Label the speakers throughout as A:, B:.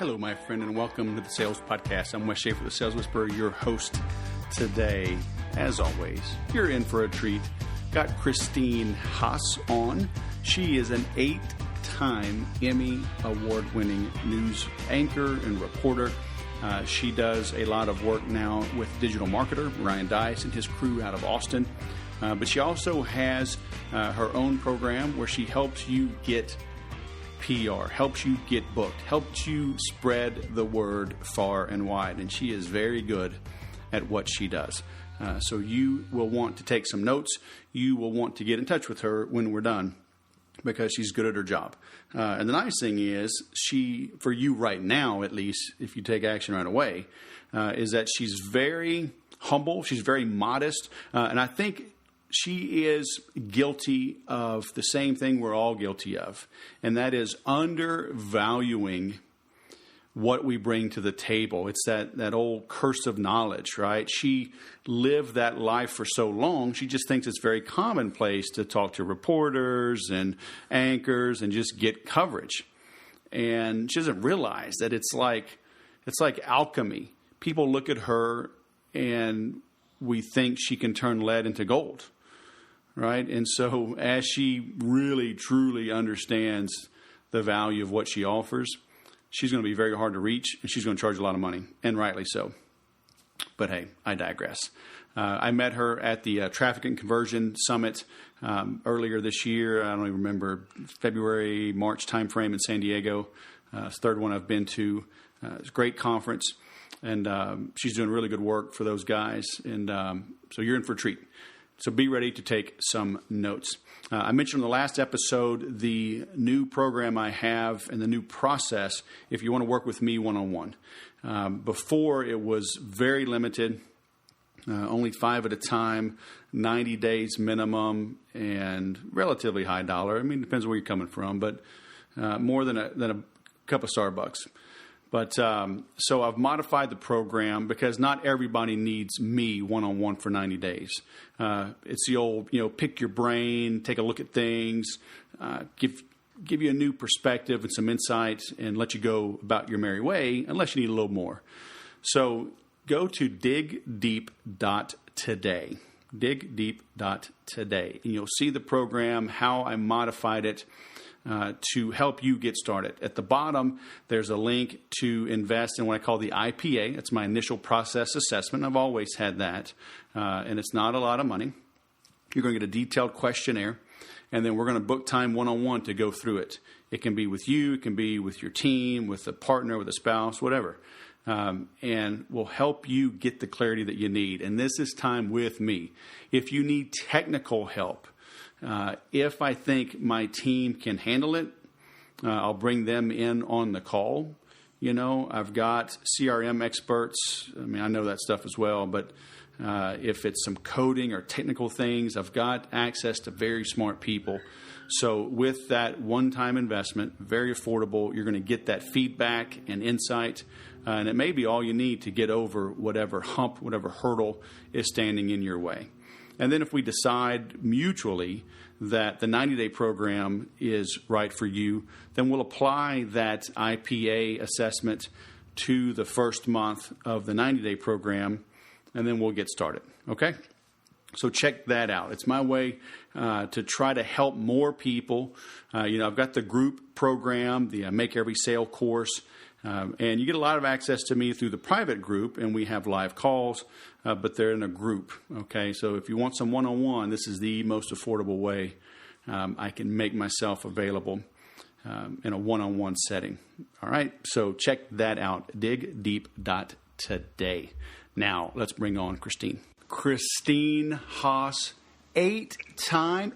A: Hello, my friend, and welcome to the Sales Podcast. I'm Wes Schaefer, the Sales Whisperer, your host today. As always, you're in for a treat. Got Christine Haas on. She is an 8-time Emmy Award-winning news anchor and reporter. She does a lot of work now with digital marketer Ryan Dice and his crew out of Austin. But she also has her own program where she helps you get PR, helps you get booked, helps you spread the word far and wide. And she is very good at what she does. So you will want to take some notes. You will want to get in touch with her when we're done because she's good at her job. And the nice thing is she, for you right now, at least, if you take action right away, is that she's very humble. She's very modest. And I think she is guilty of the same thing we're all guilty of, and that is undervaluing what we bring to the table. It's that old curse of knowledge, right? She lived that life for so long, she just thinks it's very commonplace to talk to reporters and anchors and just get coverage. And she doesn't realize that it's like alchemy. People look at her and we think she can turn lead into gold. Right? And so as she really, truly understands the value of what she offers, she's going to be very hard to reach, and she's going to charge a lot of money, and rightly so. But hey, I digress. I met her at the Traffic and Conversion Summit earlier this year. I don't even remember, February, March timeframe in San Diego. It's the third one I've been to. It's a great conference, and she's doing really good work for those guys. And so you're in for a treat. So be ready to take some notes. I mentioned in the last episode the new program I have and the new process if you want to work with me one-on-one. Before, it was very limited, only 5 at a time, 90 days minimum, and relatively high dollar. I mean, it depends where you're coming from, but more than a cup of Starbucks. But so I've modified the program because not everybody needs me one-on-one for 90 days. It's the old, pick your brain, take a look at things, give you a new perspective and some insight and let you go about your merry way unless you need a little more. So go to digdeep.today, digdeep.today, and you'll see the program, how I modified it, to help you get started. At the bottom, there's a link to invest in what I call the IPA. That's my initial process assessment. I've always had that, and it's not a lot of money. You're going to get a detailed questionnaire, and then we're going to book time one-on-one to go through it. It can be with you. It can be with your team, with a partner, with a spouse, whatever. And we'll help you get the clarity that you need. And this is time with me. If you need technical help, if I think my team can handle it, I'll bring them in on the call. I've got CRM experts. I mean, I know that stuff as well, but if it's some coding or technical things, I've got access to very smart people. So with that one-time investment, very affordable, you're going to get that feedback and insight, and it may be all you need to get over whatever hump, whatever hurdle is standing in your way. And then if we decide mutually that the 90-day program is right for you, then we'll apply that IPA assessment to the first month of the 90-day program, and then we'll get started, okay? So check that out. It's my way to try to help more people. I've got the group program, the Make Every Sale course, and you get a lot of access to me through the private group, and we have live calls, but they're in a group, okay? So if you want some one-on-one, this is the most affordable way I can make myself available in a one-on-one setting. All right, so check that out, digdeep.today. Now, let's bring on Christine. Christine Haas, 8-time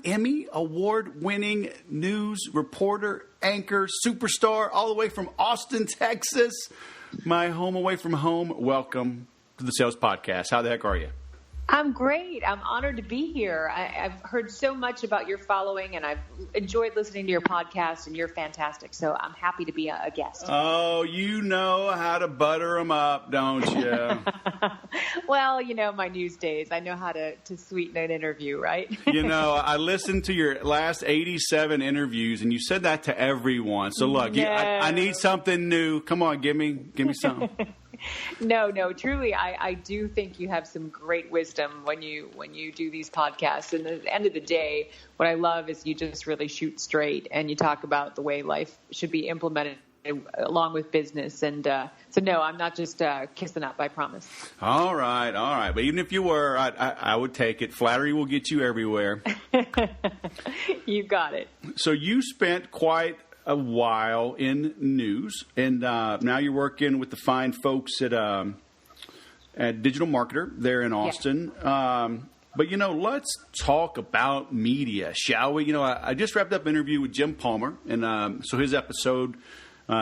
A: Emmy Award-winning news reporter, anchor, superstar, all the way from Austin, Texas, my home away from home. Welcome to the Sales Podcast. How the heck are you?
B: I'm great. I'm honored to be here. I've heard so much about your following, and I've enjoyed listening to your podcast, and you're fantastic. So I'm happy to be a guest.
A: Oh, you know how to butter them up, don't you?
B: Well, my news days. I know how to sweeten an interview, right?
A: I listened to your last 87 interviews, and you said that to everyone. So look,
B: No.
A: I need something new. Come on, give me something.
B: No, truly, I do think you have some great wisdom when you do these podcasts. And at the end of the day, what I love is you just really shoot straight and you talk about the way life should be implemented along with business. And so, no, I'm not just kissing up, I promise.
A: All right. But even if you were, I would take it. Flattery will get you everywhere.
B: You got it.
A: So you spent quite a while in news, and now you're working with the fine folks at Digital Marketer there in Austin.
B: Yeah.
A: But, let's talk about media, shall we? I just wrapped up an interview with Jim Palmer, and so his episode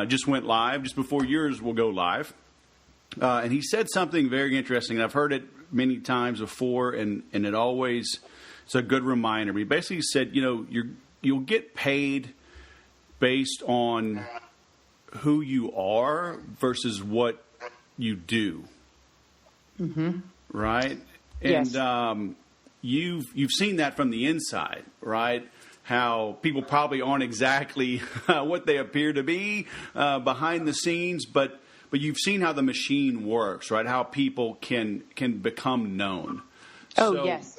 A: just went live just before yours will go live. And he said something very interesting, and I've heard it many times before, and it's a good reminder. But he basically said, you'll get paid based on who you are versus what you do.
B: Mm-hmm.
A: Right?
B: Yes.
A: And you've seen that from the inside, right? How people probably aren't exactly what they appear to be behind the scenes, but you've seen how the machine works, right? How people can become known.
B: Oh,
A: so,
B: yes.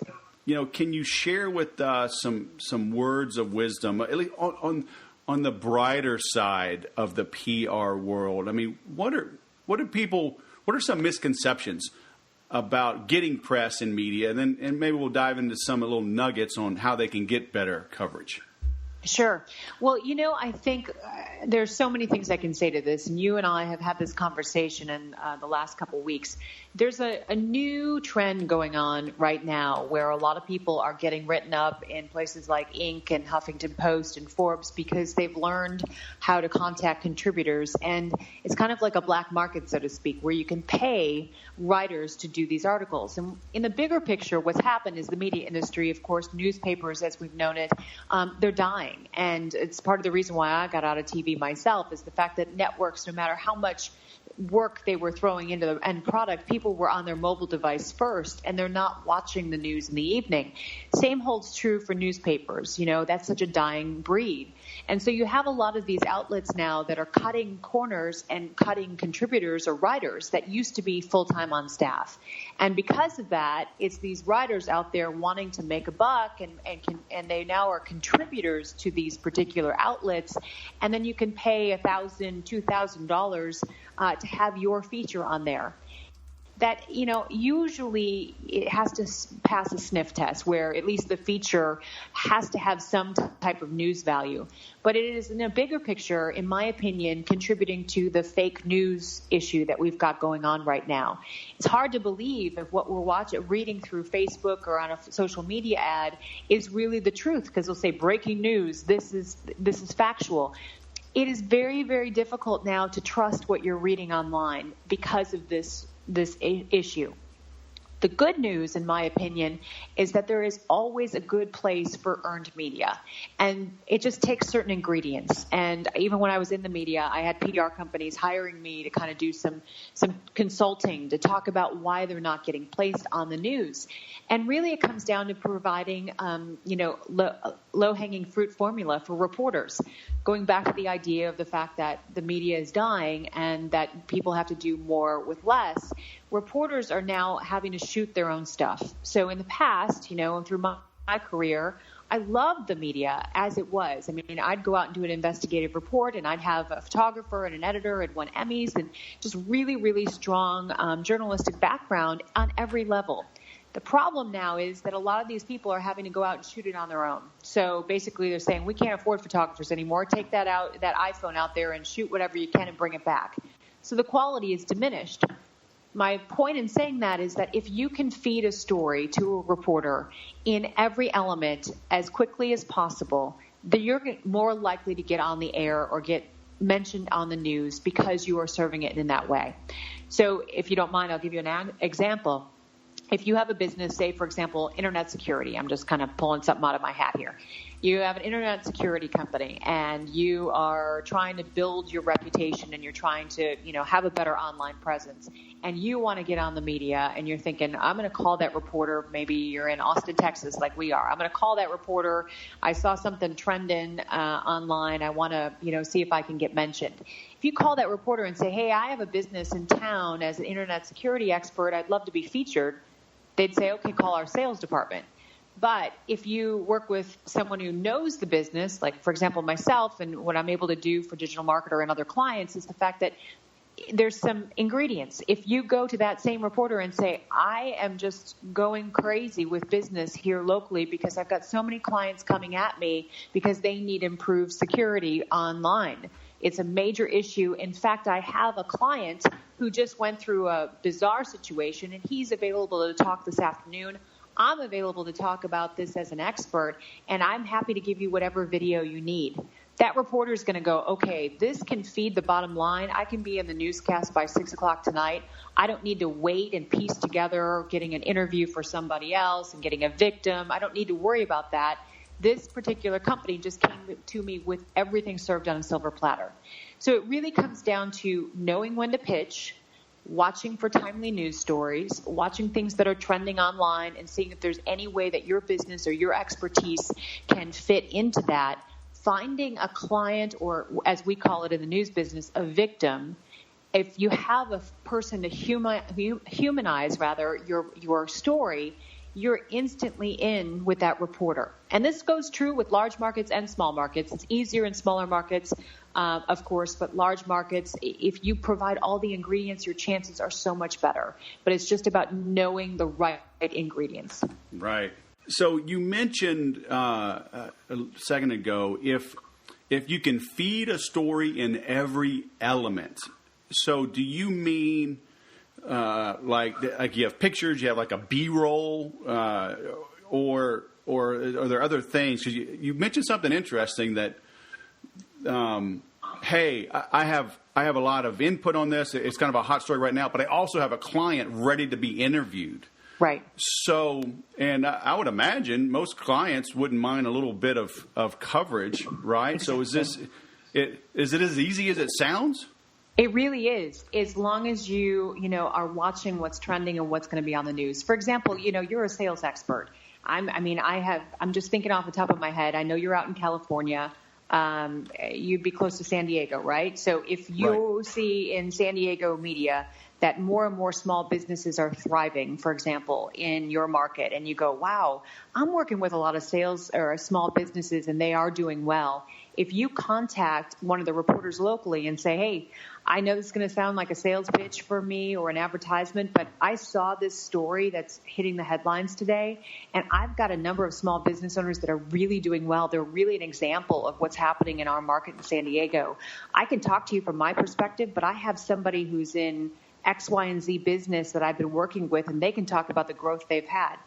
A: Can you share with us some words of wisdom, at least on the brighter side of the PR world? I mean, what are some misconceptions about getting press and media? And maybe we'll dive into some little nuggets on how they can get better coverage.
B: Sure. Well, I think there's so many things I can say to this, and you and I have had this conversation in the last couple of weeks. There's a new trend going on right now where a lot of people are getting written up in places like Inc. and Huffington Post and Forbes because they've learned how to contact contributors. And it's kind of like a black market, so to speak, where you can pay writers to do these articles. And in the bigger picture, what's happened is the media industry, of course, newspapers, as we've known it, they're dying. And it's part of the reason why I got out of TV myself is the fact that networks, no matter how much work they were throwing into the end product, people were on their mobile device first, and they're not watching the news in the evening. Same holds true for newspapers. That's such a dying breed. And so you have a lot of these outlets now that are cutting corners and cutting contributors or writers that used to be full-time on staff. And because of that, it's these writers out there wanting to make a buck, and they now are contributors to these particular outlets. And then you can pay $1,000, $2,000 to have your feature on there. That, usually it has to pass a sniff test where at least the feature has to have some type of news value. But it is, in a bigger picture, in my opinion, contributing to the fake news issue that we've got going on right now. It's hard to believe if what we're reading through Facebook or on a social media ad is really the truth, because they'll say breaking news, this is factual. It is very, very difficult now to trust what you're reading online because of this issue. The good news, in my opinion, is that there is always a good place for earned media. And it just takes certain ingredients. And even when I was in the media, I had PR companies hiring me to kind of do some consulting to talk about why they're not getting placed on the news. And really it comes down to providing, low-hanging fruit formula for reporters. Going back to the idea of the fact that the media is dying and that people have to do more with less, reporters are now having to shoot their own stuff. So in the past, and through my career, I loved the media as it was. I mean, I'd go out and do an investigative report, and I'd have a photographer and an editor and won Emmys and just really, really strong journalistic background on every level. The problem now is that a lot of these people are having to go out and shoot it on their own. So basically they're saying, we can't afford photographers anymore. Take that iPhone out there and shoot whatever you can and bring it back. So the quality is diminished. My point in saying that is that if you can feed a story to a reporter in every element as quickly as possible, then you're more likely to get on the air or get mentioned on the news because you are serving it in that way. So if you don't mind, I'll give you an example. if you have a business, say, for example, internet security, I'm just kind of pulling something out of my hat here. You have an internet security company and you are trying to build your reputation and you're trying to, have a better online presence, and you want to get on the media and you're thinking, I'm going to call that reporter. Maybe you're in Austin, Texas, like we are. I'm going to call that reporter. I saw something trending online. I want to, see if I can get mentioned. If you call that reporter and say, hey, I have a business in town as an internet security expert, I'd love to be featured, they'd say, okay, call our sales department. But if you work with someone who knows the business, like, for example, myself, and what I'm able to do for Digital Marketer and other clients is the fact that there's some ingredients. If you go to that same reporter and say, I am just going crazy with business here locally because I've got so many clients coming at me because they need improved security online. It's a major issue. In fact, I have a client who just went through a bizarre situation, and he's available to talk this afternoon. I'm available to talk about this as an expert, and I'm happy to give you whatever video you need. That reporter is going to go, okay, this can feed the bottom line. I can be in the newscast by 6 o'clock tonight. I don't need to wait and piece together getting an interview for somebody else and getting a victim. I don't need to worry about that. This particular company just came to me with everything served on a silver platter. So it really comes down to knowing when to pitch, watching for timely news stories, watching things that are trending online, and seeing if there's any way that your business or your expertise can fit into that. Finding a client, or as we call it in the news business, a victim. If you have a person to humanize your story, you're instantly in with that reporter. And this goes true with large markets and small markets. It's easier in smaller markets, of course, but large markets, if you provide all the ingredients, your chances are so much better. But it's just about knowing the right ingredients.
A: Right. So you mentioned a second ago, if you can feed a story in every element. So do you mean like you have pictures, you have like a B-roll, or are there other things? Because you mentioned something interesting that, hey, I have a lot of input on this. It's kind of a hot story right now, but I also have a client ready to be interviewed.
B: Right.
A: So, and I would imagine most clients wouldn't mind a little bit of coverage, right? So is it as easy as it sounds?
B: It really is, as long as you are watching what's trending and what's going to be on the news. For example, you're a sales expert. I'm just thinking off the top of my head. I know you're out in California. You'd be close to San Diego, right? So if you see in San Diego media that more and more small businesses are thriving, for example, in your market, and you go, wow, I'm working with a lot of sales or small businesses and they are doing well. If you contact one of the reporters locally and say, hey, I know this is going to sound like a sales pitch for me or an advertisement, but I saw this story that's hitting the headlines today, and I've got a number of small business owners that are really doing well. They're really an example of what's happening in our market in San Diego. I can talk to you from my perspective, but I have somebody who's in X, Y, and Z business that I've been working with, and they can talk about the growth they've had.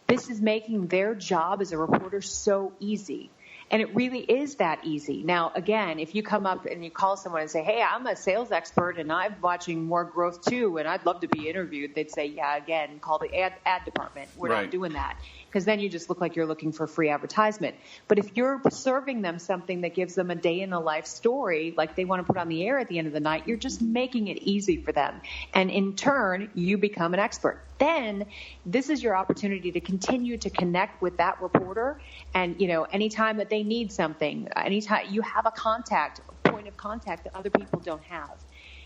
B: This is making their job as a reporter so easy. And it really is that easy. Now, again, if you come up and you call someone and say, hey, I'm a sales expert and I'm watching more growth too, and I'd love to be interviewed, they'd say, yeah, again, call the ad department. We're not doing that. Because then you just look like you're looking for free advertisement. But if you're serving them something that gives them a day in the life story, like they want to put on the air at the end of the night, you're just making it easy for them. And in turn, you become an expert. Then this is your opportunity to continue to connect with that reporter. And, anytime that they need something, anytime you have a point of contact that other people don't have.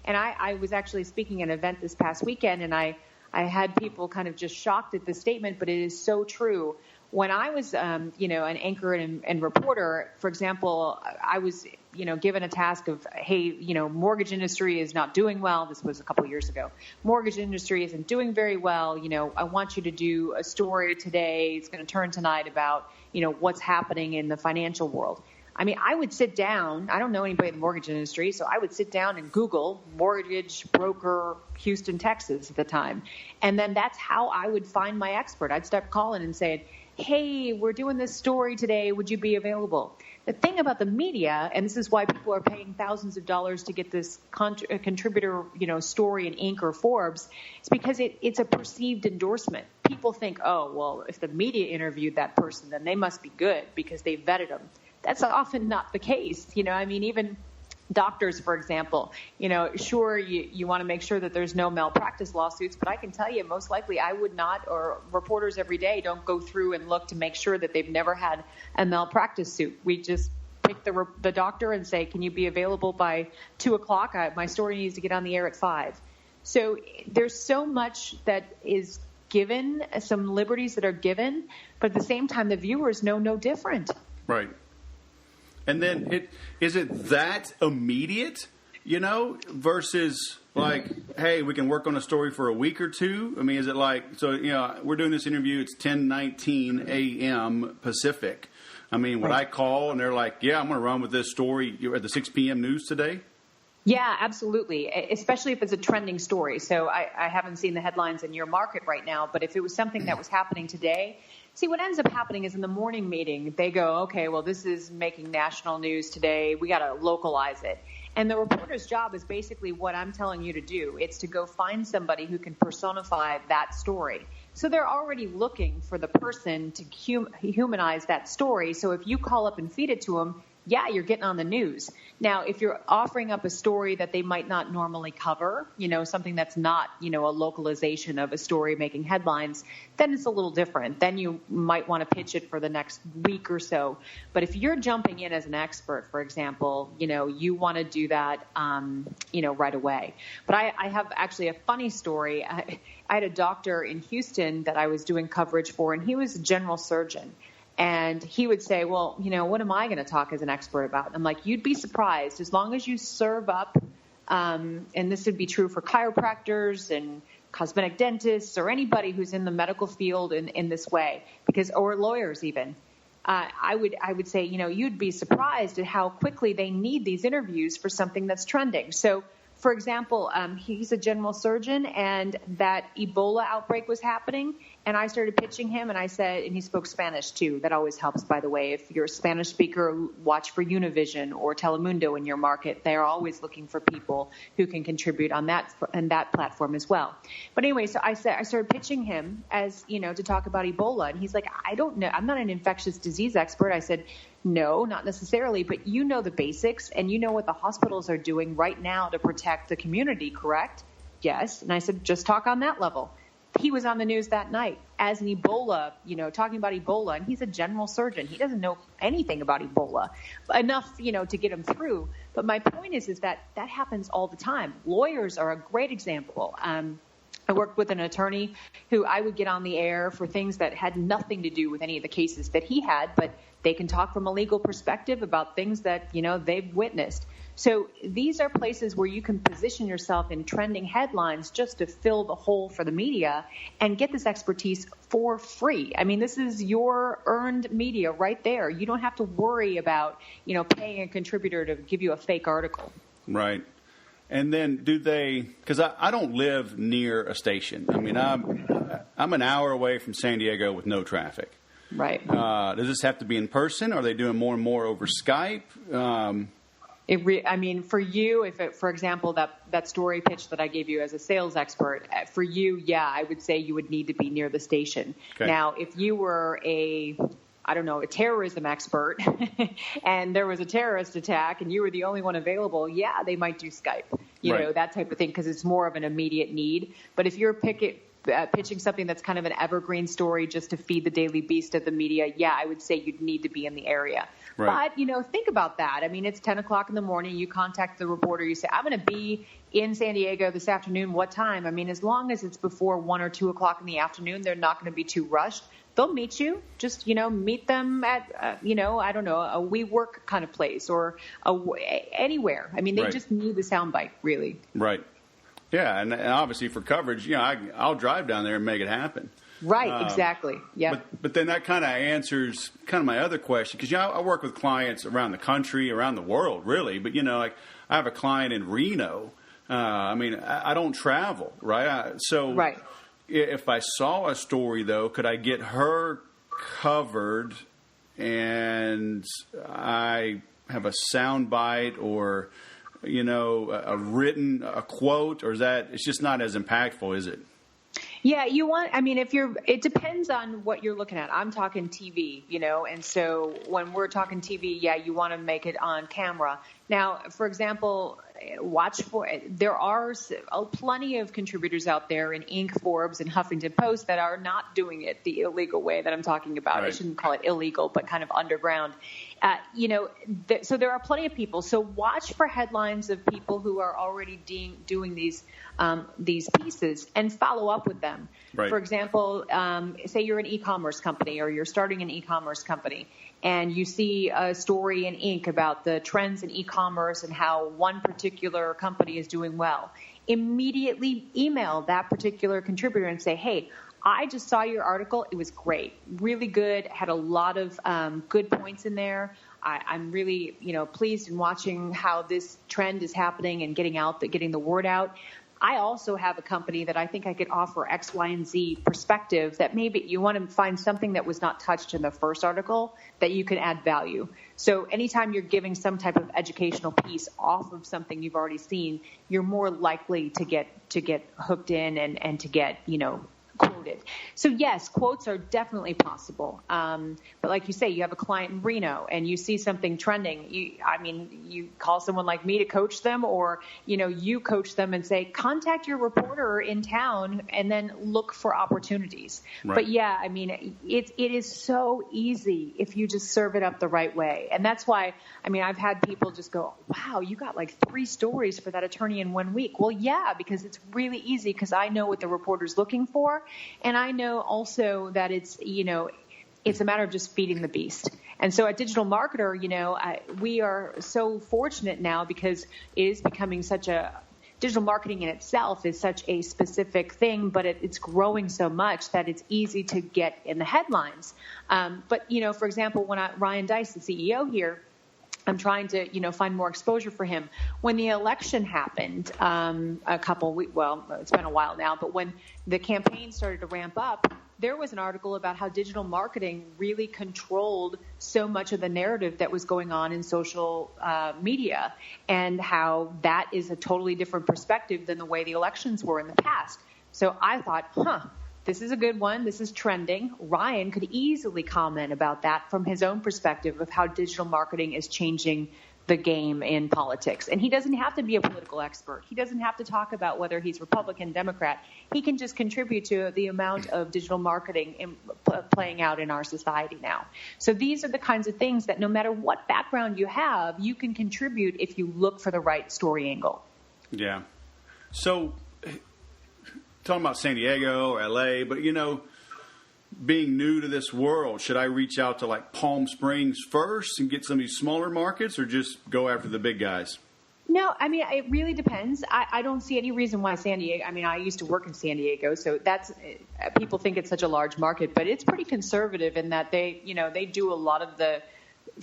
B: And I was actually speaking at an event this past weekend, and I had people kind of just shocked at the statement, but it is so true. When I was, an anchor and reporter, for example, I was, given a task of, hey, mortgage industry is not doing well. This was a couple of years ago. Mortgage industry isn't doing very well. I want you to do a story today. It's going to turn tonight about, what's happening in the financial world. I mean, I would sit down. I don't know anybody in the mortgage industry, so I would sit down and Google mortgage broker Houston, Texas at the time. And then that's how I would find my expert. I'd start calling and saying, hey, we're doing this story today. Would you be available? The thing about the media, and this is why people are paying thousands of dollars to get this contributor, story in Inc. or Forbes, is because it's a perceived endorsement. People think, oh, well, if the media interviewed that person, then they must be good because they vetted them. That's often not the case. Even doctors, for example, sure, you want to make sure that there's no malpractice lawsuits, but I can tell you most likely I would not, or reporters every day don't go through and look to make sure that they've never had a malpractice suit. We just pick the doctor and say, can you be available by 2:00? My story needs to get on the air at 5. So there's so much that is given, some liberties that are given, but at the same time, the viewers know no different.
A: Right. And then is it that immediate, versus like, hey, we can work on a story for a week or two? I mean, is it like, so, we're doing this interview, it's 10:19 a.m. Pacific. I mean, would I call and they're like, yeah, I'm going to run with this story at the 6 p.m. news today?
B: Yeah, absolutely, especially if it's a trending story. So I haven't seen the headlines in your market right now, but if it was something that was happening today, see, what ends up happening is in the morning meeting, they go, okay, well, this is making national news today. We got to localize it. And the reporter's job is basically what I'm telling you to do. It's to go find somebody who can personify that story. So they're already looking for the person to humanize that story. So if you call up and feed it to them, yeah, you're getting on the news. Now, if you're offering up a story that they might not normally cover, something that's not, a localization of a story making headlines, then it's a little different. Then you might want to pitch it for the next week or so. But if you're jumping in as an expert, for example, you want to do that, right away. But I have actually a funny story. I had a doctor in Houston that I was doing coverage for, and he was a general surgeon. And he would say, well, what am I going to talk as an expert about? And I'm like, you'd be surprised as long as you serve up, and this would be true for chiropractors and cosmetic dentists or anybody who's in the medical field in this way, or lawyers even. I would say, you'd be surprised at how quickly they need these interviews for something that's trending. So, for example, he's a general surgeon, and that Ebola outbreak was happening, and I started pitching him, and I said, and he spoke Spanish too. That always helps, by the way. If you're a Spanish speaker, watch for Univision or Telemundo in your market. They're always looking for people who can contribute on that platform as well. But anyway, so I started pitching him as, to talk about Ebola, and he's like, I don't know. I'm not an infectious disease expert. I said, no, not necessarily, but you know the basics, and you know what the hospitals are doing right now to protect the community, correct? Yes. And I said, just talk on that level. He was on the news that night as an Ebola, talking about Ebola, and he's a general surgeon. He doesn't know anything about Ebola, enough, to get him through. But my point is that happens all the time. Lawyers are a great example. I worked with an attorney who I would get on the air for things that had nothing to do with any of the cases that he had, but they can talk from a legal perspective about things that, they've witnessed. So these are places where you can position yourself in trending headlines just to fill the hole for the media and get this expertise for free. I mean, this is your earned media right there. You don't have to worry about, paying a contributor to give you a fake article.
A: Right. And then because I don't live near a station. I mean, I'm an hour away from San Diego with no traffic.
B: Right.
A: Does this have to be in person? Are they doing more and more over Skype?
B: For you, for example, that story pitch that I gave you as a sales expert, for you, yeah, I would say you would need to be near the station. Okay. Now, if you were a terrorism expert and there was a terrorist attack and you were the only one available, yeah, they might do Skype, that type of thing, because it's more of an immediate need. But if you're pitching something that's kind of an evergreen story just to feed the daily beast of the media, yeah, I would say you'd need to be in the area. Right. But, think about that. I mean, it's 10 o'clock in the morning. You contact the reporter. You say, I'm going to be in San Diego this afternoon. What time? I mean, as long as it's before 1 or 2 o'clock in the afternoon, they're not going to be too rushed. They'll meet you. Just, meet them at, a WeWork kind of place or anywhere. I mean, they just need the soundbite, really.
A: Right. Yeah, and obviously for coverage, I'll drive down there and make it happen.
B: Right, exactly. Yeah.
A: But then that kind of answers kind of my other question, because I work with clients around the country, around the world, really. But I have a client in Reno. I don't travel, right?
B: Right.
A: If I saw a story, though, could I get her covered and I have a sound bite or, a quote, or is that, it's just not as impactful, is it?
B: Yeah, it depends on what you're looking at. I'm talking TV, and so when we're talking TV, you want to make it on camera. Now, for example, there are plenty of contributors out there in Inc., Forbes, and Huffington Post that are not doing it the illegal way that I'm talking about. Right. I shouldn't call it illegal, but kind of underground. So there are plenty of people. So watch for headlines of people who are already doing these pieces and follow up with them. Right. For example, say you're an e-commerce company or you're starting an e-commerce company and you see a story in Inc. about the trends in e-commerce and how one particular company is doing well. Immediately email that particular contributor and say, hey, I just saw your article. It was great, really good, had a lot of good points in there. I'm really, pleased in watching how this trend is happening and getting the word out. I also have a company that I think I could offer X, Y, and Z perspective that maybe you want to find something that was not touched in the first article that you can add value. So anytime you're giving some type of educational piece off of something you've already seen, you're more likely to get hooked in and to get, quoted. So yes, quotes are definitely possible. But like you say, you have a client in Reno and you see something trending. You call someone like me to coach them, or, you coach them and say, contact your reporter in town and then look for opportunities. Right. But it is so easy if you just serve it up the right way. And that's why, I've had people just go, wow, you got like 3 stories for that attorney in 1 week. Well, yeah, because it's really easy because I know what the reporter's looking for. And I know also that it's a matter of just feeding the beast. And so at Digital Marketer, we are so fortunate now because it is becoming digital marketing in itself is such a specific thing, but it's growing so much that it's easy to get in the headlines. But, for example, when Ryan Dice, the CEO here, I'm trying to, find more exposure for him. When the election happened, it's been a while now, but when the campaign started to ramp up, there was an article about how digital marketing really controlled so much of the narrative that was going on in social media, and how that is a totally different perspective than the way the elections were in the past. So I thought, this is a good one. This is trending. Ryan could easily comment about that from his own perspective of how digital marketing is changing the game in politics. And he doesn't have to be a political expert. He doesn't have to talk about whether he's Republican, Democrat. He can just contribute to the amount of digital marketing playing out in our society now. So these are the kinds of things that no matter what background you have, you can contribute if you look for the right story angle. Yeah.
A: So talking about San Diego or LA, but being new to this world, should I reach out to like Palm Springs first and get some of these smaller markets, or just go after the big guys?
B: No, it really depends. I don't see any reason why San Diego. I used to work in San Diego, so that's people think it's such a large market, but it's pretty conservative in that they do a lot of the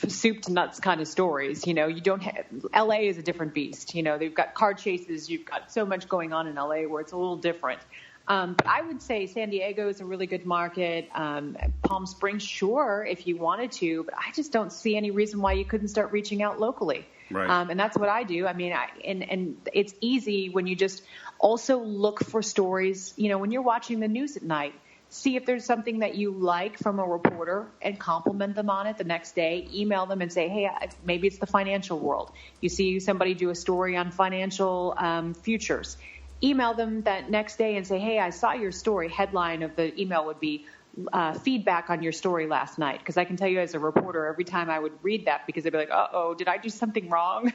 B: soup to nuts kind of stories. You don't have, LA is a different beast. They've got car chases. You've got so much going on in LA where it's a little different. But I would say San Diego is a really good market. Palm Springs, sure, if you wanted to, but I just don't see any reason why you couldn't start reaching out locally. Right. And that's what I do. And it's easy when you just also look for stories, when you're watching the news at night. See if there's something that you like from a reporter and compliment them on it the next day. Email them and say, hey, maybe it's the financial world. You see somebody do a story on financial futures. Email them that next day and say, hey, I saw your story. Headline of the email would be feedback on your story last night. Because I can tell you as a reporter, every time I would read that, because they'd be like, uh-oh, did I do something wrong?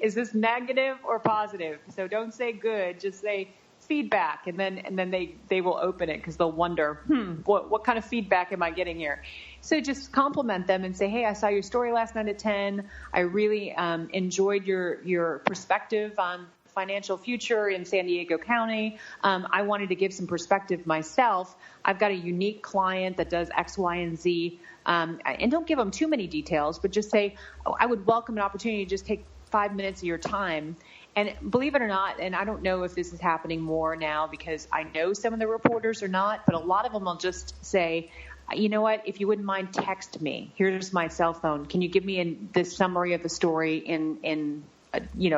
B: Is this negative or positive? So don't say good, just say feedback, and then they will open it because they'll wonder, what kind of feedback am I getting here? So just compliment them and say, hey, I saw your story last night at 10. I really enjoyed your perspective on financial future in San Diego County. I wanted to give some perspective myself. I've got a unique client that does X, Y, and Z. And don't give them too many details, but just say, I would welcome an opportunity to just take 5 minutes of your time. And believe it or not, and I don't know if this is happening more now because I know some of the reporters are not, but a lot of them will just say, you know what, if you wouldn't mind, text me. Here's my cell phone. Can you give me the summary of the story in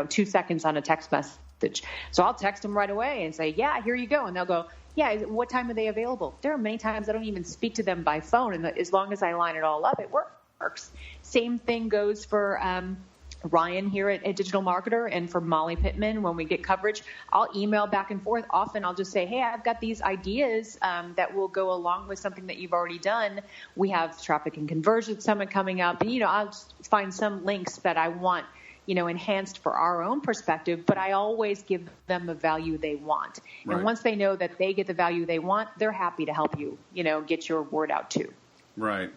B: 2 seconds on a text message? So I'll text them right away and say, yeah, here you go. And they'll go, yeah, what time are they available? There are many times I don't even speak to them by phone. And as long as I line it all up, it works. Same thing goes for Ryan here at Digital Marketer and for Molly Pittman. When we get coverage, I'll email back and forth. Often I'll just say, hey, I've got these ideas that will go along with something that you've already done. We have Traffic and Conversion Summit coming up. And, I'll just find some links that I want, enhanced for our own perspective, but I always give them the value they want.
A: Right.
B: And once they know that they get the value they want, they're happy to help you, get your word out too.
A: Right.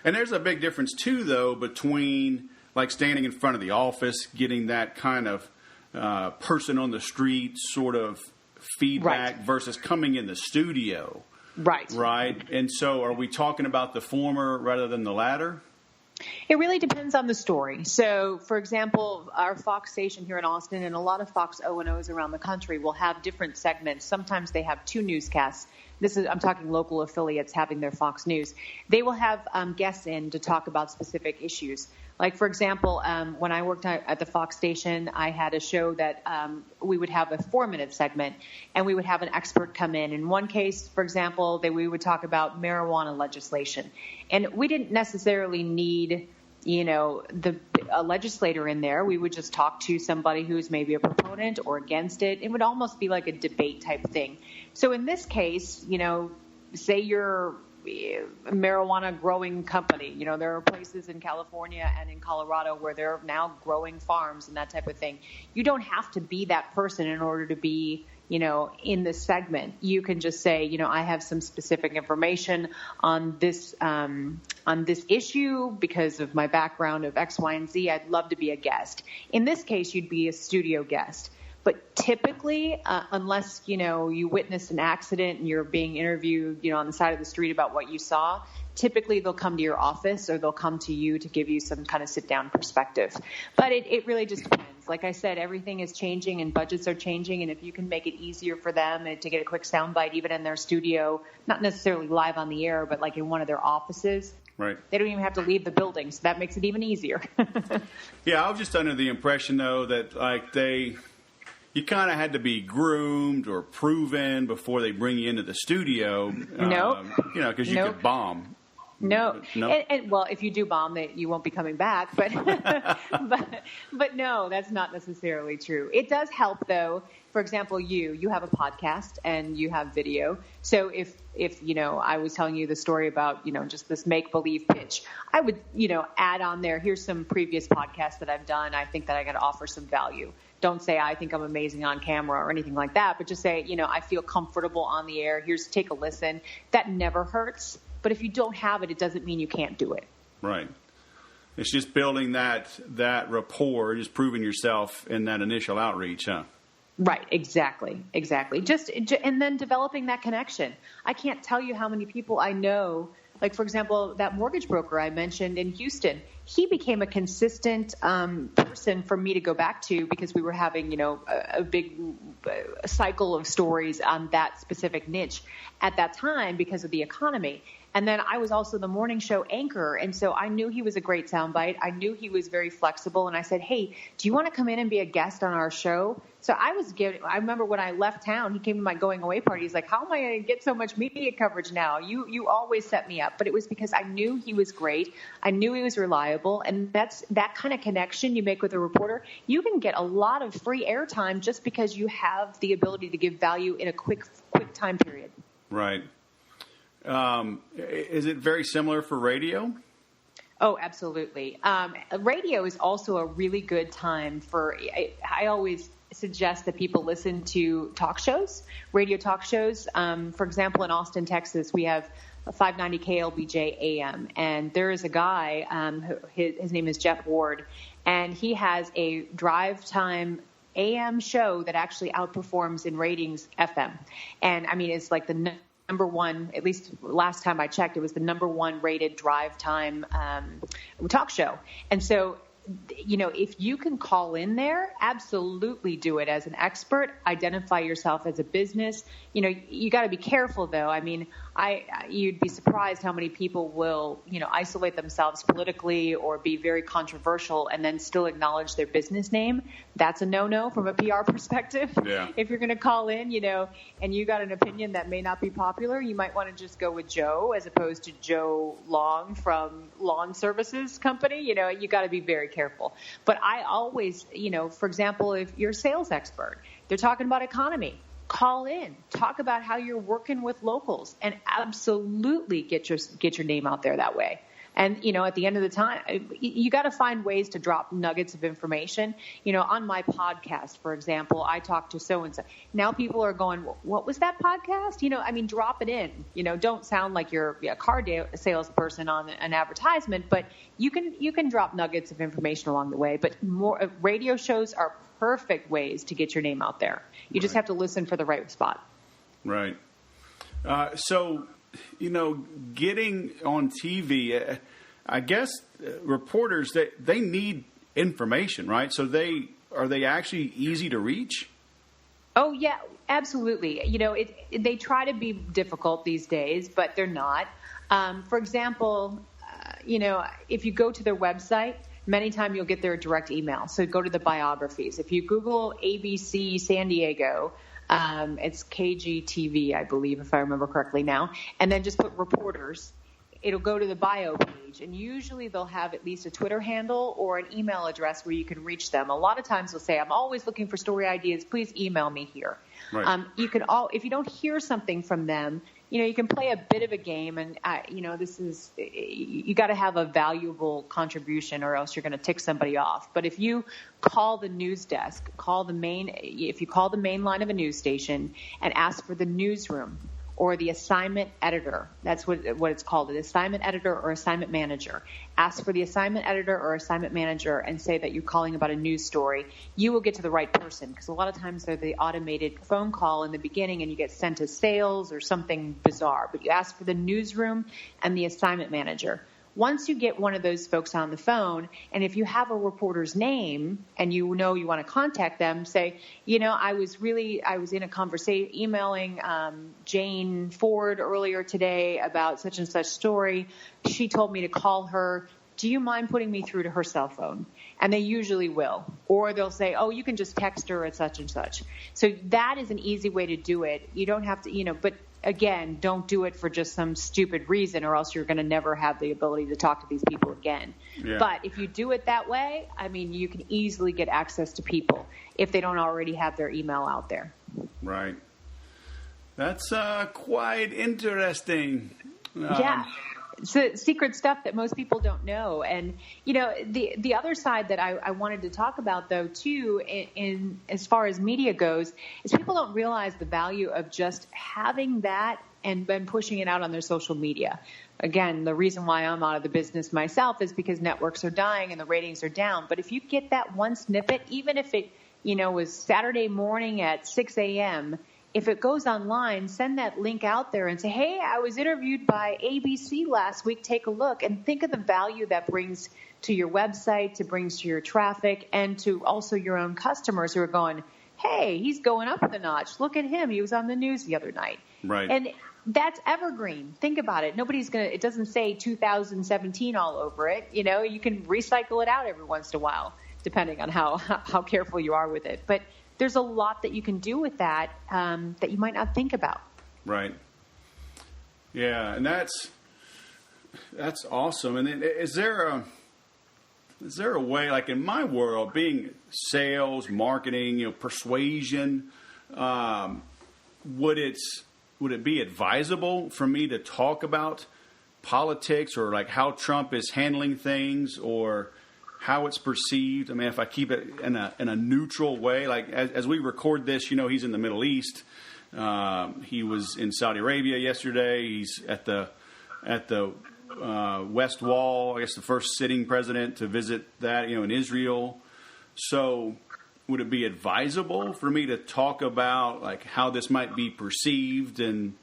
A: And there's a big difference too, though, between like standing in front of the office, getting that kind of person on the street sort of feedback versus coming in the studio.
B: Right.
A: Right. And so are we talking about the former rather than the latter?
B: It really depends on the story. So, for example, our Fox station here in Austin and a lot of Fox O&Os around the country will have different segments. Sometimes they have 2 newscasts. I'm talking local affiliates having their Fox News. They will have guests in to talk about specific issues. Like, for example, when I worked at the Fox station, I had a show that we would have a 4-minute segment, and we would have an expert come in. In one case, for example, we would talk about marijuana legislation. And we didn't necessarily need, a legislator in there. We would just talk to somebody who's maybe a proponent or against it. It would almost be like a debate type thing. So in this case, say you're a marijuana growing company. There are places in California and in Colorado where they're now growing farms and that type of thing. You don't have to be that person in order to be, in this segment. You can just say, I have some specific information on this issue because of my background of X, Y, and Z. I'd love to be a guest. In this case, you'd be a studio guest. But typically, unless, you witnessed an accident and you're being interviewed, on the side of the street about what you saw, typically they'll come to your office or they'll come to you to give you some kind of sit-down perspective. But it really just depends. Like I said, everything is changing and budgets are changing. And if you can make it easier for them to get a quick soundbite, even in their studio, not necessarily live on the air, but like in one of their offices,
A: right,
B: they don't even have to leave the building. So that makes it even easier.
A: Yeah, I was just under the impression, though, that you kind of had to be groomed or proven before they bring you into the studio.
B: No.
A: Because you could bomb.
B: No.
A: No.
B: And well, if you do bomb, you won't be coming back. But, but no, that's not necessarily true. It does help, though. For example, you have a podcast and you have video. So if I was telling you the story about, just this make-believe pitch, I would, add on there, here's some previous podcasts that I've done. I think that I got to offer some value. Don't say I think I'm amazing on camera or anything like that, but just say, I feel comfortable on the air. Take a listen. That never hurts. But if you don't have it, it doesn't mean you can't do it.
A: Right. It's just building that rapport, just proving yourself in that initial outreach, huh?
B: Right. Exactly. And then developing that connection. I can't tell you how many people I know. Like, for example, that mortgage broker I mentioned in Houston, he became a consistent person for me to go back to because we were having, a big cycle of stories on that specific niche at that time because of the economy. And then I was also the morning show anchor. And so I knew he was a great soundbite. I knew he was very flexible. And I said, hey, do you want to come in and be a guest on our show? So I remember when I left town, he came to my going away party. He's like, how am I going to get so much media coverage now? You always set me up. But it was because I knew he was great. I knew he was reliable. And that's that kind of connection you make with a reporter. You can get a lot of free airtime just because you have the ability to give value in a quick time period.
A: Right. Is it very similar for radio?
B: Oh, absolutely. Radio is also a really good time I always suggest that people listen to talk shows, radio talk shows. For example, in Austin, Texas, we have a 590 KLBJ AM, and there is a guy, his name is Jeff Ward, and he has a drive time AM show that actually outperforms in ratings FM. And I mean, it's like the number one, at least last time I checked, it was the number one rated drive time talk show. And so, if you can call in there, absolutely do it as an expert. Identify yourself as a business. You got to be careful, though. I mean, you'd be surprised how many people will, isolate themselves politically or be very controversial and then still acknowledge their business name. That's a no-no from a PR perspective.
A: Yeah.
B: If you're going to call in, and you got an opinion that may not be popular, you might want to just go with Joe as opposed to Joe Long from Lawn Services Company. You got to be very careful. But I always, for example, if you're a sales expert, they're talking about economy. Call in, talk about how you're working with locals, and absolutely get your name out there that way. And, at the end of the time, you got to find ways to drop nuggets of information. On my podcast, for example, I talked to so-and-so. Now people are going, what was that podcast? Drop it in. Don't sound like you're a car salesperson on an advertisement, but you can drop nuggets of information along the way. But more radio shows are perfect ways to get your name out there. You just have to listen for the right spot.
A: Right. So, getting on TV, I guess reporters, they need information, right? So are they actually easy to reach?
B: Oh, yeah, absolutely. They try to be difficult these days, but they're not. For example, if you go to their website, many times you'll get their direct email. So go to the biographies. If you Google ABC San Diego, it's KGTV, I believe, if I remember correctly now, and then just put reporters, it'll go to the bio page. And usually they'll have at least a Twitter handle or an email address where you can reach them. A lot of times they'll say, I'm always looking for story ideas. Please email me here.
A: Right.
B: If you don't hear something from them, you can play a bit of a game, and you got to have a valuable contribution, or else you're going to tick somebody off. But if you call the news desk, if you call the main line of a news station and ask for the newsroom or the assignment editor, that's what it's called, an assignment editor or assignment manager. Ask for the assignment editor or assignment manager and say that you're calling about a news story. You will get to the right person, because a lot of times they're the automated phone call in the beginning and you get sent to sales or something bizarre. But you ask for the newsroom and the assignment manager. Once you get one of those folks on the phone, and if you have a reporter's name and you want to contact them, say, I was in a conversation emailing Jane Ford earlier today about such and such story. She told me to call her. Do you mind putting me through to her cell phone? And they usually will. Or they'll say, oh, you can just text her at such and such. So that is an easy way to do it. You don't have to, but again, don't do it for just some stupid reason, or else you're going to never have the ability to talk to these people again.
A: Yeah.
B: But if you do it that way, you can easily get access to people if they don't already have their email out there.
A: Right. That's quite interesting.
B: Yeah. It's the secret stuff that most people don't know. And, the other side that I wanted to talk about, though, too, in as far as media goes, is people don't realize the value of just having that and then pushing it out on their social media. Again, the reason why I'm out of the business myself is because networks are dying and the ratings are down. But if you get that one snippet, even if it, was Saturday morning at 6 a.m., if it goes online, send that link out there and say, hey, I was interviewed by ABC last week. Take a look, and think of the value that brings to your website, brings to your traffic, and to also your own customers who are going, hey, he's going up a notch. Look at him. He was on the news the other night.
A: Right.
B: And that's evergreen. Think about it. It doesn't say 2017 all over it. You can recycle it out every once in a while, depending on how careful you are with it. But there's a lot that you can do with that that you might not think about.
A: Right. Yeah, and that's awesome. And is there a way, like in my world, being sales, marketing, persuasion, would it be advisable for me to talk about politics or like how Trump is handling things or how it's perceived? If I keep it in a neutral way, like as we record this, he's in the Middle East. He was in Saudi Arabia yesterday. He's at the West Wall, I guess the first sitting president to visit that, in Israel. So would it be advisable for me to talk about like how this might be perceived and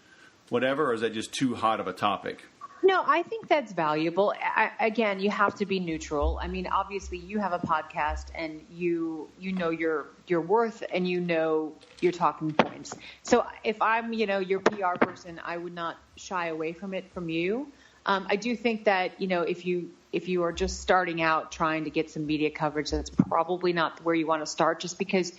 A: whatever, or is that just too hot of a topic?
B: No, I think that's valuable. Again, you have to be neutral. I mean, obviously, you have a podcast, and you know your worth, and you know your talking points. So, if I'm your PR person, I would not shy away from it from you. I do think that if you are just starting out trying to get some media coverage, that's probably not where you want to start, just because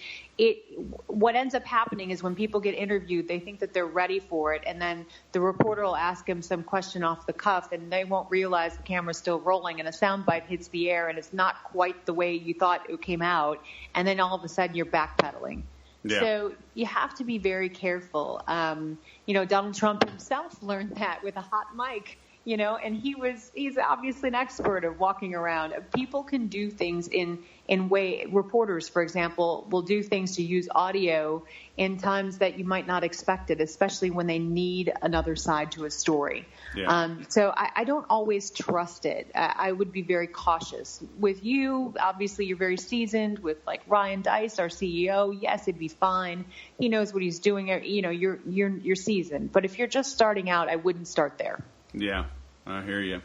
B: what ends up happening is when people get interviewed, they think that they're ready for it, and then the reporter will ask them some question off the cuff, and they won't realize the camera's still rolling, and a soundbite hits the air, and it's not quite the way you thought it came out, and then all of a sudden you're backpedaling. Yeah. So you have to be very careful. Donald Trump himself learned that with a hot mic. And he's obviously an expert of walking around. People can do things in reporters, for example, will do things to use audio in times that you might not expect it, especially when they need another side to a story. Yeah. So I don't always trust it. I would be very cautious. With you, obviously, you're very seasoned. With like Ryan Dice, our CEO, yes, it'd be fine. He knows what he's doing. You're seasoned. But if you're just starting out, I wouldn't start there.
A: Yeah, I hear you.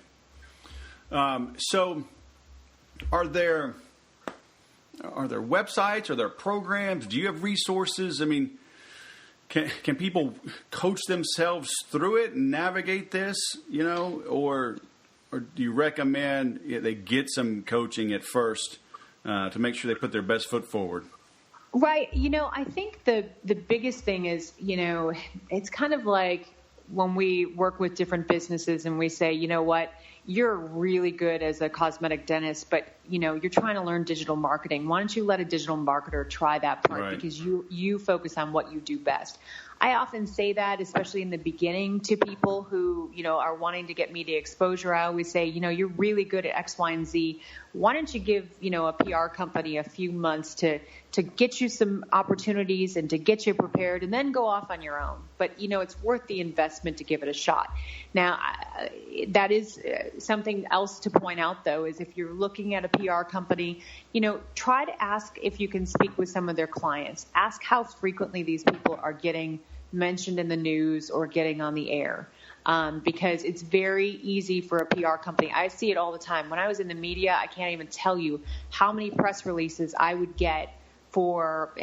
A: So are there websites? Are there programs? Do you have resources? I mean, can people coach themselves through it and navigate this, or do you recommend they get some coaching at first to make sure they put their best foot forward?
B: Right. I think the biggest thing is, it's kind of like when we work with different businesses and we say, you know what, you're really good as a cosmetic dentist, but, you're trying to learn digital marketing. Why don't you let a digital marketer try that part? Right. Because you focus on what you do best. I often say that, especially in the beginning, to people who, are wanting to get media exposure. I always say, you're really good at X, Y, and Z. Why don't you give, a PR company a few months to get you some opportunities and to get you prepared, and then go off on your own. But, it's worth the investment to give it a shot. Now, that is something else to point out, though, is if you're looking at a PR company, try to ask if you can speak with some of their clients. Ask how frequently these people are getting mentioned in the news or getting on the air. Because it's very easy for a PR company. I see it all the time. When I was in the media, I can't even tell you how many press releases I would get or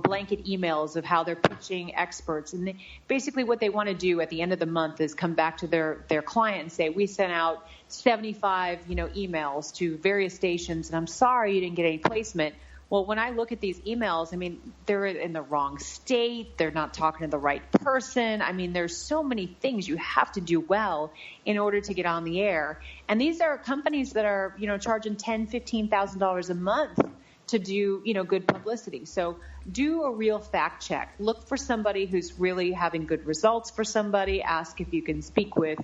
B: blanket emails of how they're pitching experts. And basically what they want to do at the end of the month is come back to their client and say, we sent out 75, emails to various stations, and I'm sorry you didn't get any placement. Well, when I look at these emails, I mean, they're in the wrong state. They're not talking to the right person. I mean, there's so many things you have to do well in order to get on the air. And these are companies that are, charging $10,000, $15,000 a month to do, good publicity. So do a real fact check. Look for somebody who's really having good results for somebody. Ask if you can speak with,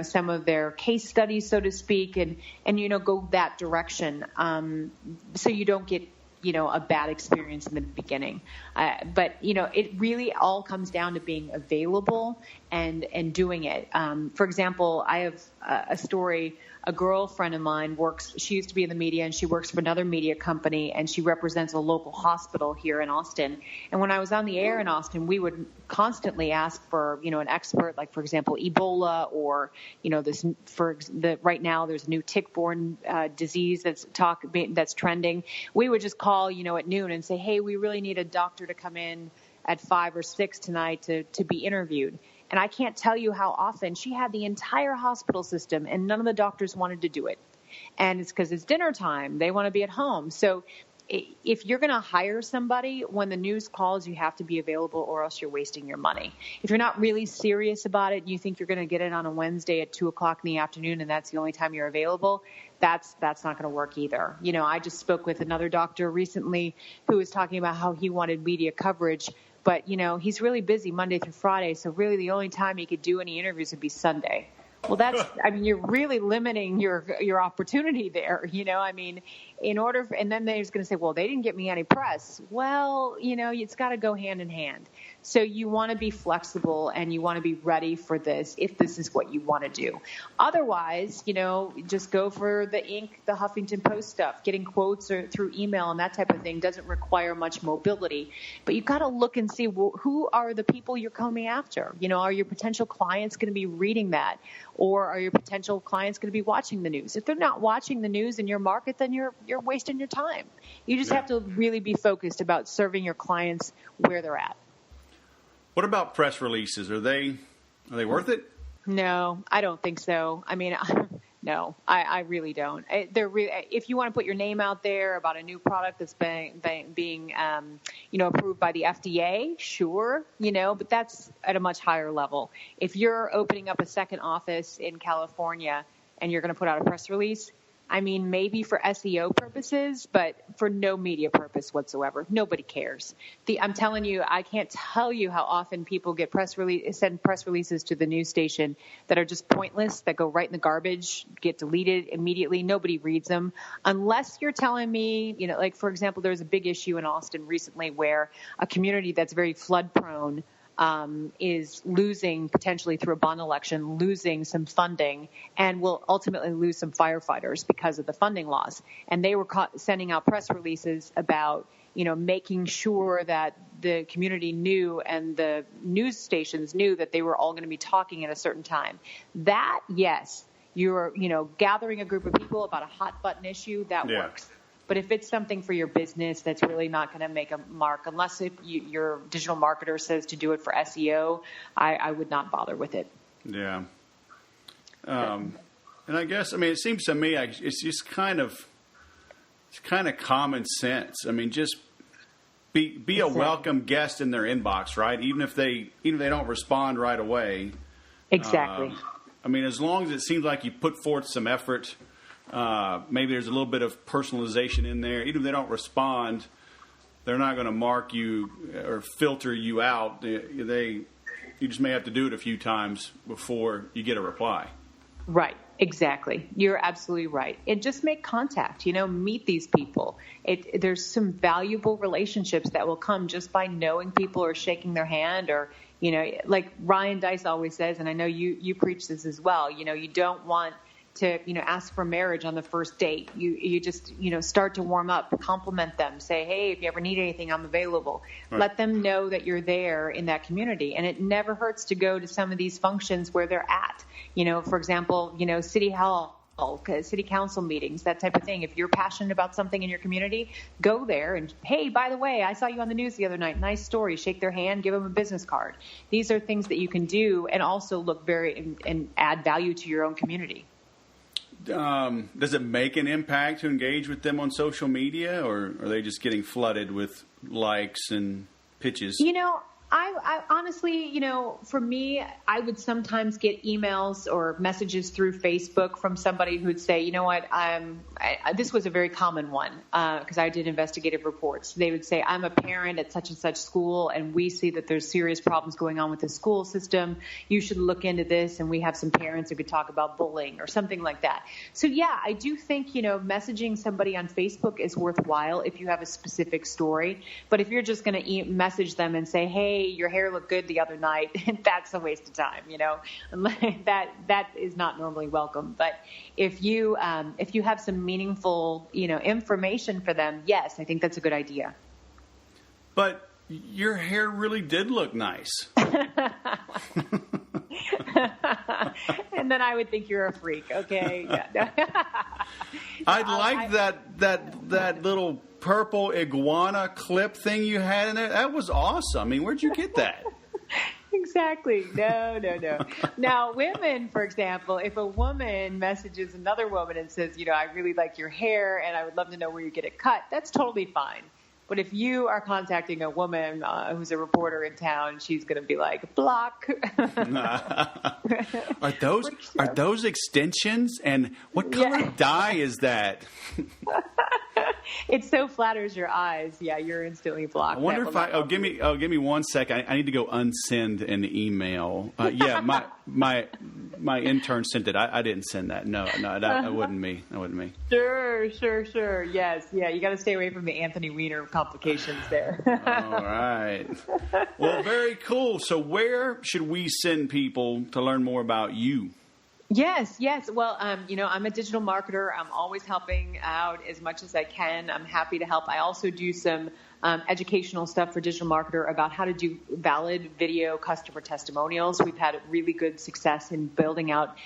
B: some of their case studies, so to speak, and go that direction. So you don't get, a bad experience in the beginning. But it really all comes down to being available and doing it. For example, I have a story. A girlfriend of mine she used to be in the media, and she works for another media company, and she represents a local hospital here in Austin. And when I was on the air in Austin, we would constantly ask for, an expert, like, for example, Ebola, or, right now there's a new tick-borne disease that's trending. We would just call, at noon and say, hey, we really need a doctor to come in at 5 or 6 tonight to be interviewed. And I can't tell you how often she had the entire hospital system, and none of the doctors wanted to do it. And it's because it's dinner time. They want to be at home. So if you're going to hire somebody, when the news calls, you have to be available, or else you're wasting your money. If you're not really serious about it, and you think you're going to get it on a Wednesday at 2 o'clock in the afternoon, and that's the only time you're available, that's not going to work either. I just spoke with another doctor recently who was talking about how he wanted media coverage, but, he's really busy Monday through Friday, so really the only time he could do any interviews would be Sunday. Well, you're really limiting your opportunity there, and then they're just going to say, well, they didn't get me any press. Well, it's got to go hand in hand. So you want to be flexible, and you want to be ready for this if this is what you want to do. Otherwise, just go for the Huffington Post stuff. Getting quotes or through email and that type of thing doesn't require much mobility. But you've got to look and see, well, who are the people you're coming after? Are your potential clients going to be reading that? Or are your potential clients going to be watching the news? If they're not watching the news in your market, then you're wasting your time. You just have to really be focused about serving your clients where they're at.
A: What about press releases? Are they worth it?
B: No, I don't think so. I mean, no, I really don't. If you want to put your name out there about a new product that's being approved by the FDA, sure, but that's at a much higher level. If you're opening up a second office in California and you're going to put out a press release, I mean, maybe for SEO purposes, but for no media purpose whatsoever. Nobody cares. I'm telling you, I can't tell you how often people get send press releases to the news station that are just pointless, that go right in the garbage, get deleted immediately. Nobody reads them unless you're telling me, like, for example, there was a big issue in Austin recently where a community that's very flood prone is losing, potentially through a bond election, losing some funding and will ultimately lose some firefighters because of the funding loss. And they were sending out press releases about, making sure that the community knew and the news stations knew that they were all going to be talking at a certain time. That, yes, you're, gathering a group of people about a hot button issue, that works. But if it's something for your business that's really not going to make a mark, unless if your digital marketer says to do it for SEO, I would not bother with it. Yeah.
A: And I guess, it seems to me it's just kind of common sense. Just be a welcome guest in their inbox, right? Even if they don't respond right away.
B: Exactly.
A: As long as it seems like you put forth some effort. Maybe there's a little bit of personalization in there. Even if they don't respond, they're not going to mark you or filter you out. You just may have to do it a few times before you get a reply.
B: Right. Exactly. You're absolutely right. And just make contact, meet these people. There's some valuable relationships that will come just by knowing people or shaking their hand or, like Ryan Dice always says, and I know you preach this as well, you don't want to, ask for marriage on the first date. You just, start to warm up, compliment them, say, hey, if you ever need anything, I'm available. Right. Let them know that you're there in that community. And it never hurts to go to some of these functions where they're at. For example, city hall, city council meetings, that type of thing. If you're passionate about something in your community, go there and, hey, by the way, I saw you on the news the other night. Nice story. Shake their hand, give them a business card. These are things that you can do and also look and add value to your own community.
A: Does it make an impact to engage with them on social media, or are they just getting flooded with likes and pitches?
B: I honestly, for me, I would sometimes get emails or messages through Facebook from somebody who would say, you know what, this was a very common one because I did investigative reports. They would say, I'm a parent at such and such school, and we see that there's serious problems going on with the school system. You should look into this, and we have some parents who could talk about bullying or something like that. So, yeah, I do think, messaging somebody on Facebook is worthwhile if you have a specific story. But if you're just going to message them and say, hey, your hair looked good the other night, that's a waste of time, that is not normally welcome. But if you have some meaningful, information for them, yes, I think that's a good idea.
A: But your hair really did look nice.
B: And then I would think you're a freak, okay?
A: I like that little purple iguana clip thing you had in there. That was awesome. Where'd you get that?
B: Exactly. No. Now, women, for example, if a woman messages another woman and says, I really like your hair and I would love to know where you get it cut, that's totally fine. But if you are contacting a woman who's a reporter in town, she's going to be like, block.
A: Are those extensions? And what color dye is that?
B: It so flatters your eyes. Yeah, you're instantly blocked.
A: I wonder if give me 1 second. I need to go unsend an email. My intern sent it. I didn't send that. No, that wasn't me. That wasn't me.
B: Sure. Yes. Yeah, you got to stay away from the Anthony Weiner complications there.
A: All right. Well, very cool. So where should we send people to learn more about you?
B: Yes. Well, I'm a digital marketer. I'm always helping out as much as I can. I'm happy to help. I also do some educational stuff for digital marketer about how to do valid video customer testimonials. We've had really good success in building out,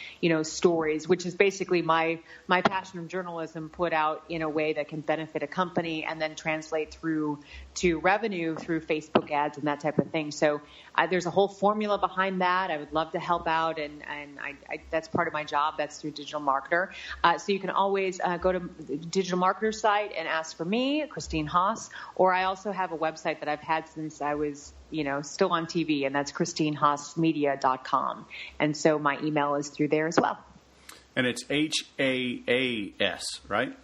B: stories, which is basically my passion of journalism put out in a way that can benefit a company and then translate through to revenue through Facebook ads and that type of thing. So there's a whole formula behind that. I would love to help out, and I that's part of my job. That's through Digital Marketer. So you can always go to the Digital Marketer site and ask for me, Christine Haas, or I also have a website that I've had since I was still on TV, and that's christinehaasmedia.com. And so my email is through there as well. And
A: it's HAAS, right?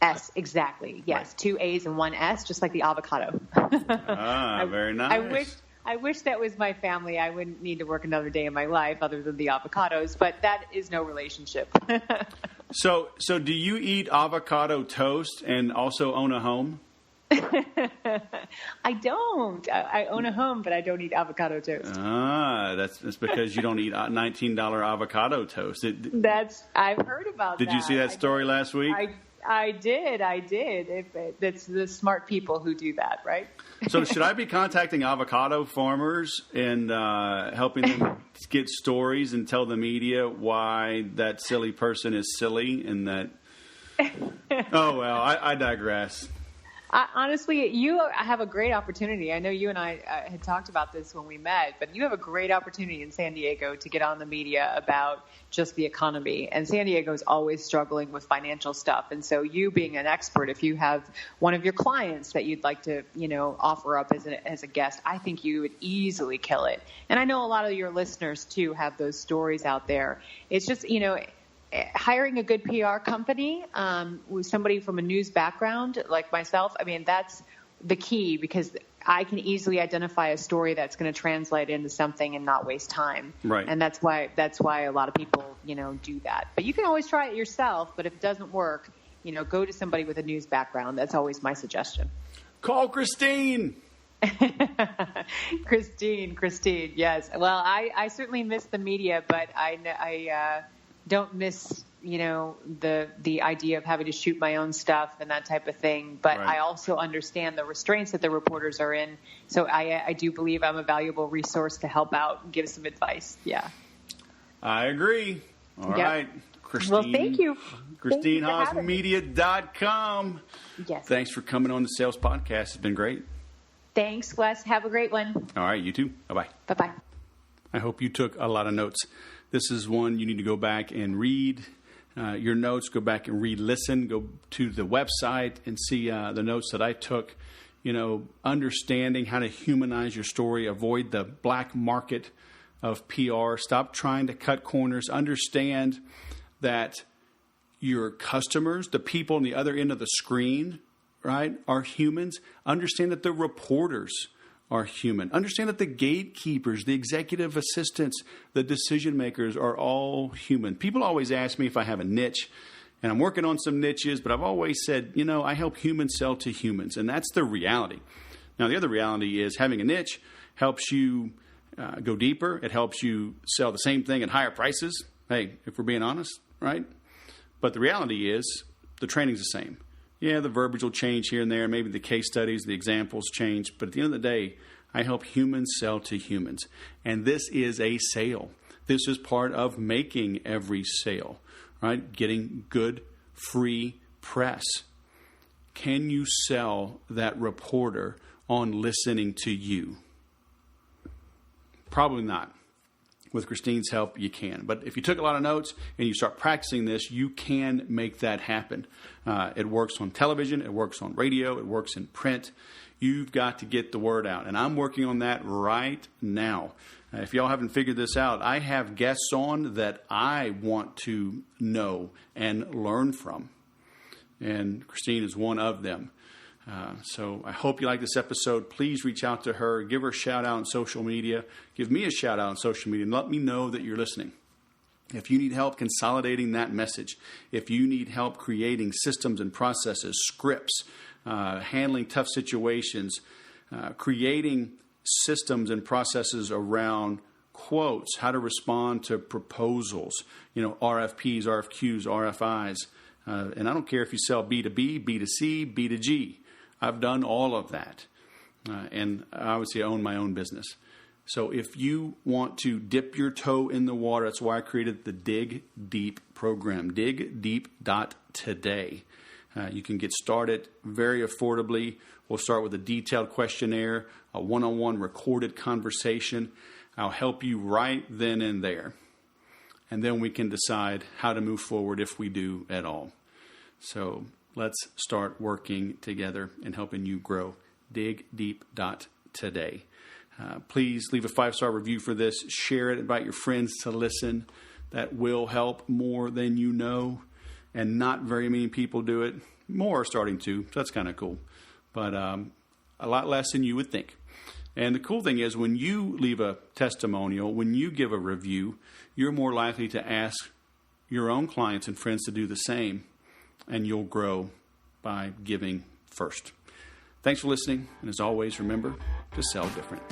B: S, exactly. Yes, right. 2 A's and 1 S, just like the avocado.
A: Very nice.
B: I wish that was my family. I wouldn't need to work another day in my life other than the avocados, but that is no relationship.
A: So do you eat avocado toast and also own a home?
B: I don't. I own a home, but I don't eat avocado toast.
A: That's because you don't eat $19 avocado toast.
B: I've heard about that.
A: Did you see that story last week?
B: I did. That's the smart people who do that, right?
A: So should I be contacting avocado farmers and helping them get stories and tell the media why that silly person is silly and that... Oh, well, I digress.
B: Honestly, you have a great opportunity. I know you and I had talked about this when we met, but you have a great opportunity in San Diego to get on the media about just the economy. And San Diego is always struggling with financial stuff. And so you being an expert, if you have one of your clients that you'd like to, offer up as a guest, I think you would easily kill it. And I know a lot of your listeners, too, have those stories out there. It's just, hiring a good PR company with somebody from a news background like myself, that's the key, because I can easily identify a story that's going to translate into something and not waste time.
A: Right.
B: And that's why a lot of people, do that. But you can always try it yourself. But if it doesn't work, go to somebody with a news background. That's always my suggestion.
A: Call Christine.
B: Christine. Yes. Well, I certainly miss the media, but I don't miss, the idea of having to shoot my own stuff and that type of thing. But right. I also understand the restraints that the reporters are in. So I do believe I'm a valuable resource to help out and give some advice. Yeah.
A: I agree. All right. Christine.
B: Well, thank you.
A: ChristineHaasMedia.com.
B: Yes.
A: Thanks for coming on the Sales Podcast. It's been great.
B: Thanks, Wes. Have a great one.
A: All right. You too. Bye-bye.
B: Bye-bye.
A: I hope you took a lot of notes. This is one you need to go back and read your notes, go back and re-listen, go to the website and see the notes that I took, understanding how to humanize your story, avoid the black market of PR, stop trying to cut corners, understand that your customers, the people on the other end of the screen, right, are humans. Understand that the reporters are human. Understand that the gatekeepers, the executive assistants, the decision makers are all human. People always ask me if I have a niche, and I'm working on some niches, but I've always said, I help humans sell to humans, and that's the reality. Now, the other reality is having a niche helps you go deeper. It helps you sell the same thing at higher prices. Hey, if we're being honest, right? But the reality is the training's the same. Yeah, the verbiage will change here and there. Maybe the case studies, the examples change. But at the end of the day, I help humans sell to humans. And this is a sale. This is part of making every sale, right? Getting good, free press. Can you sell that reporter on listening to you? Probably not. With Christine's help, you can. But if you took a lot of notes and you start practicing this, you can make that happen. It works on television. It works on radio. It works in print. You've got to get the word out. And I'm working on that right now. If y'all haven't figured this out, I have guests on that I want to know and learn from. And Christine is one of them. So I hope you like this episode. Please reach out to her. Give her a shout out on social media. Give me a shout out on social media and let me know that you're listening. If you need help consolidating that message, if you need help creating systems and processes, scripts, handling tough situations, creating systems and processes around quotes, how to respond to proposals, RFPs, RFQs, RFIs. And I don't care if you sell B2B, B2C, B2G. I've done all of that. and I obviously own my own business. So if you want to dip your toe in the water, that's why I created the Dig Deep program, digdeep.today. You can get started very affordably. We'll start with a detailed questionnaire, a one-on-one recorded conversation. I'll help you right then and there. And then we can decide how to move forward if we do at all. So let's start working together and helping you grow. digdeep.today. Please leave a 5-star review for this. Share it. Invite your friends to listen. That will help more than you know. And not very many people do it. More are starting to. So that's kind of cool. But a lot less than you would think. And the cool thing is when you leave a testimonial, when you give a review, you're more likely to ask your own clients and friends to do the same. And you'll grow by giving first. Thanks for listening. And as always, remember to sell different.